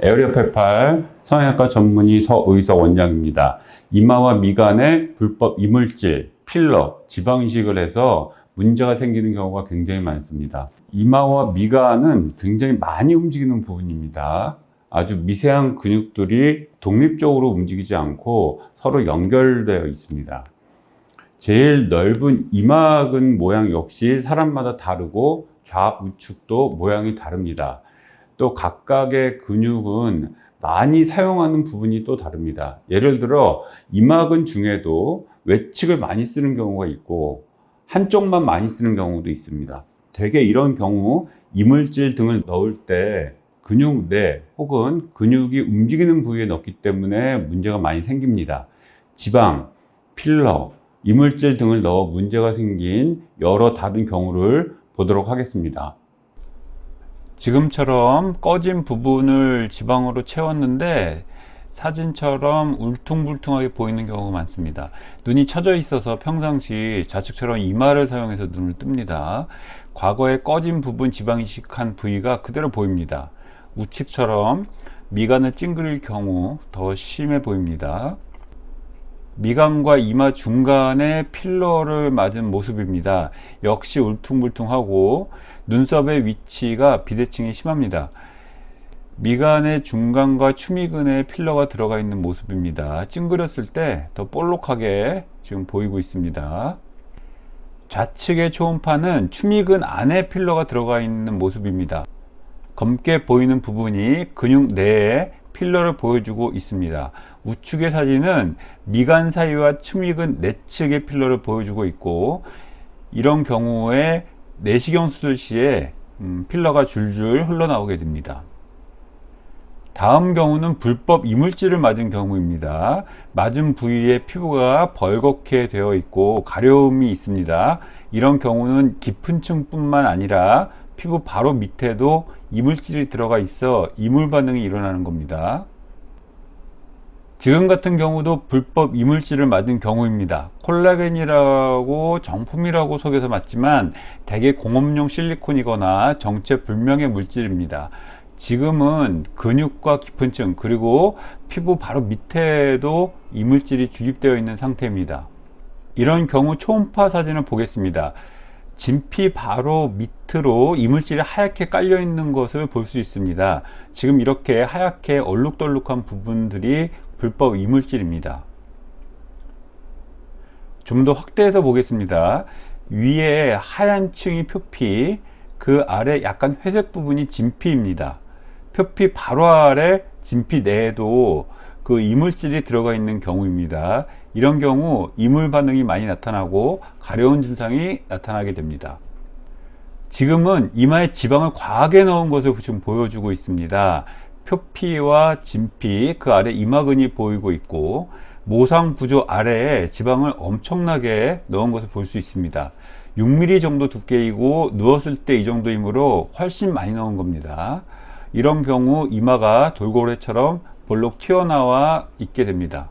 에어리어88 성형외과 전문의 서의석 원장입니다. 이마와 미간에 불법 이물질, 필러, 지방 이식을 해서 문제가 생기는 경우가 굉장히 많습니다. 이마와 미간은 굉장히 많이 움직이는 부분입니다. 아주 미세한 근육들이 독립적으로 움직이지 않고 서로 연결되어 있습니다. 제일 넓은 이마근 모양 역시 사람마다 다르고 좌우측도 모양이 다릅니다. 또 각각의 근육은 많이 사용하는 부분이 또 다릅니다. 예를 들어 이마근 중에도 외측을 많이 쓰는 경우가 있고 한쪽만 많이 쓰는 경우도 있습니다. 대개 이런 경우 이물질 등을 넣을 때 근육 내 혹은 근육이 움직이는 부위에 넣기 때문에 문제가 많이 생깁니다. 지방, 필러, 이물질 등을 넣어 문제가 생긴 여러 다른 경우를 보도록 하겠습니다. 지금처럼 꺼진 부분을 지방으로 채웠는데 사진처럼 울퉁불퉁하게 보이는 경우가 많습니다. 눈이 처져 있어서 평상시 좌측처럼 이마를 사용해서 눈을 뜹니다. 과거에 꺼진 부분 지방 이식한 부위가 그대로 보입니다. 우측처럼 미간을 찡그릴 경우 더 심해 보입니다. 미간과 이마 중간에 필러를 맞은 모습입니다. 역시 울퉁불퉁하고 눈썹의 위치가 비대칭이 심합니다. 미간의 중간과 추미근에 필러가 들어가 있는 모습입니다. 찡그렸을 때 더 볼록하게 지금 보이고 있습니다. 좌측의 초음파는 추미근 안에 필러가 들어가 있는 모습입니다. 검게 보이는 부분이 근육 내에 필러를 보여주고 있습니다. 우측의 사진은 미간 사이와 추미근 내측의 필러를 보여주고 있고, 이런 경우에 내시경 수술 시에 필러가 줄줄 흘러나오게 됩니다. 다음 경우는 불법 이물질을 맞은 경우입니다. 맞은 부위에 피부가 벌겋게 되어 있고 가려움이 있습니다. 이런 경우는 깊은 층뿐만 아니라 피부 바로 밑에도 이물질이 들어가 있어 이물 반응이 일어나는 겁니다. 지금 같은 경우도 불법 이물질을 맞은 경우입니다. 콜라겐이라고 정품이라고 속여서 맞지만 대개 공업용 실리콘이거나 정체 불명의 물질입니다. 지금은 근육과 깊은 층 그리고 피부 바로 밑에도 이물질이 주입되어 있는 상태입니다. 이런 경우 초음파 사진을 보겠습니다. 진피 바로 밑으로 이물질이 하얗게 깔려 있는 것을 볼 수 있습니다. 지금 이렇게 하얗게 얼룩덜룩한 부분들이 불법 이물질입니다. 좀 더 확대해서 보겠습니다. 위에 하얀 층이 표피, 그 아래 약간 회색 부분이 진피입니다. 표피 바로 아래 진피 내에도 그 이물질이 들어가 있는 경우입니다. 이런 경우 이물 반응이 많이 나타나고 가려운 증상이 나타나게 됩니다. 지금은 이마에 지방을 과하게 넣은 것을 지금 보여주고 있습니다. 표피와 진피, 그 아래 이마근이 보이고 있고 모상 구조 아래에 지방을 엄청나게 넣은 것을 볼 수 있습니다. 6mm 정도 두께이고 누웠을 때 이 정도이므로 훨씬 많이 넣은 겁니다. 이런 경우 이마가 돌고래처럼 볼록 튀어나와 있게 됩니다.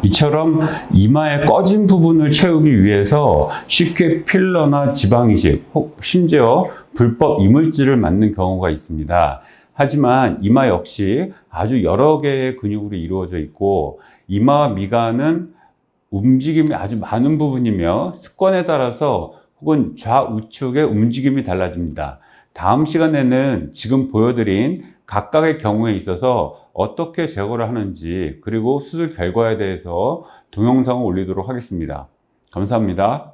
이처럼 이마의 꺼진 부분을 채우기 위해서 쉽게 필러나 지방 이식, 혹 심지어 불법 이물질을 맞는 경우가 있습니다. 하지만 이마 역시 아주 여러 개의 근육으로 이루어져 있고 이마와 미간은 움직임이 아주 많은 부분이며 습관에 따라서 혹은 좌우측의 움직임이 달라집니다. 다음 시간에는 지금 보여드린 각각의 경우에 있어서 어떻게 제거를 하는지 그리고 수술 결과에 대해서 동영상을 올리도록 하겠습니다. 감사합니다.